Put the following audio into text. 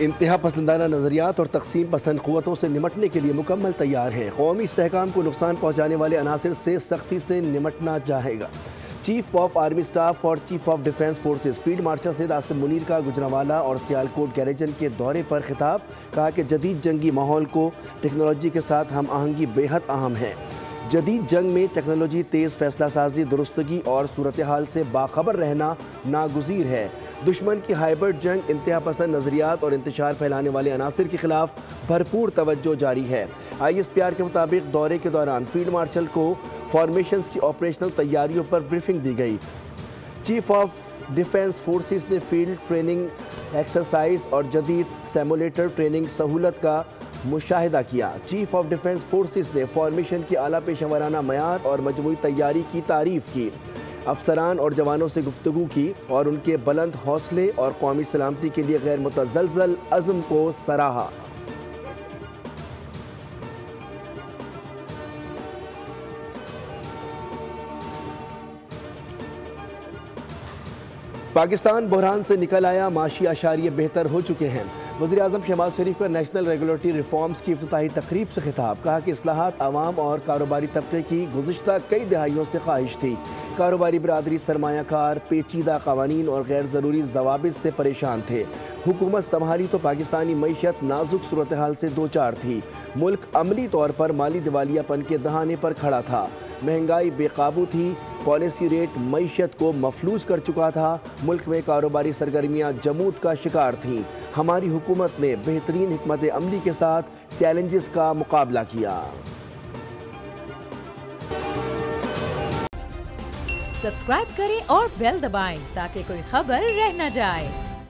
इंतहा पसंदाना नज़रियात और तकसीम पसंद क़ुव्वतों से निमटने के लिए मुकम्मल तैयार हैं। कौमी इस्तेहकाम को नुकसान पहुँचाने वाले अनासिर से सख्ती से निमटना चाहेगा। चीफ ऑफ आर्मी स्टाफ और chief of defence forces field marshal Syed Asim Munir का गुजरांवाला और सियालकोट गैरेजन के दौरे पर खिताब। कहा कि जदीद जंगी माहौल को टेक्नोलॉजी के साथ हम आहंगी बेहद अहम है। जदीद जंग में टेक्नोलॉजी, तेज़ फैसला साजी, दुरुस्तगी और सूरत हाल से बाखबर रहना नागुज़ीर है। दुश्मन की हाइब्रिड जंग, इंतहा पसंद नज़रियात और इंतशार फैलाने वाले अनासिर के खिलाफ भरपूर तवज्जो जारी है। ISPR के मुताबिक दौरे के दौरान फील्ड मार्शल को फॉर्मेशंस की ऑपरेशनल तैयारियों पर ब्रीफिंग दी गई। चीफ ऑफ डिफेंस फोर्सेस ने फील्ड ट्रेनिंग एक्सरसाइज और जदीद सिमुलेटर ट्रेनिंग सहूलत का मुशाहिदा किया। चीफ ऑफ डिफेंस फोर्सेस ने फॉर्मेशन की आला पेशेवराना मयार और मजमूई तैयारी की तारीफ़ की। अफसरान और जवानों से गुफ्तगू की और उनके बुलंद हौसले और कौमी सलामती के लिए गैर मुतज़लज़ल अज़्म को सराहा। पाकिस्तान बहरान से निकल आया, माशी आशारिये बेहतर हो चुके हैं। वज़ीर-ए-आज़म शहबाज शरीफ का नेशनल रेगुलेटरी रिफॉर्म्स की इफ्तिताही तकरीब से खिताब। कहा कि इस्लाहात आवाम और कारोबारी तबके की गुज़िश्ता कई दहाइयों से ख्वाहिश थी। कारोबारी बिरादरी सरमायाकार पेचीदा कवानीन और गैर ज़रूरी जवाबित से परेशान थे। हुकूमत संभाली तो पाकिस्तानी मईशत नाजुक सूरत हाल से दो चार थी। मुल्क अमली तौर पर माली दिवालियापन के दहाने पर खड़ा था। महंगाई बेकाबू थी। पॉलिसी रेट मईशत को मफलूज कर चुका था। मुल्क में कारोबारी सरगर्मियाँ जमूद का शिकार थीं। हमारी हुकूमत ने बेहतरीन हिकमत अमली के साथ चैलेंजेस का मुकाबला किया। सब्सक्राइब करें और बेल दबाएं ताकि कोई खबर रह न जाए।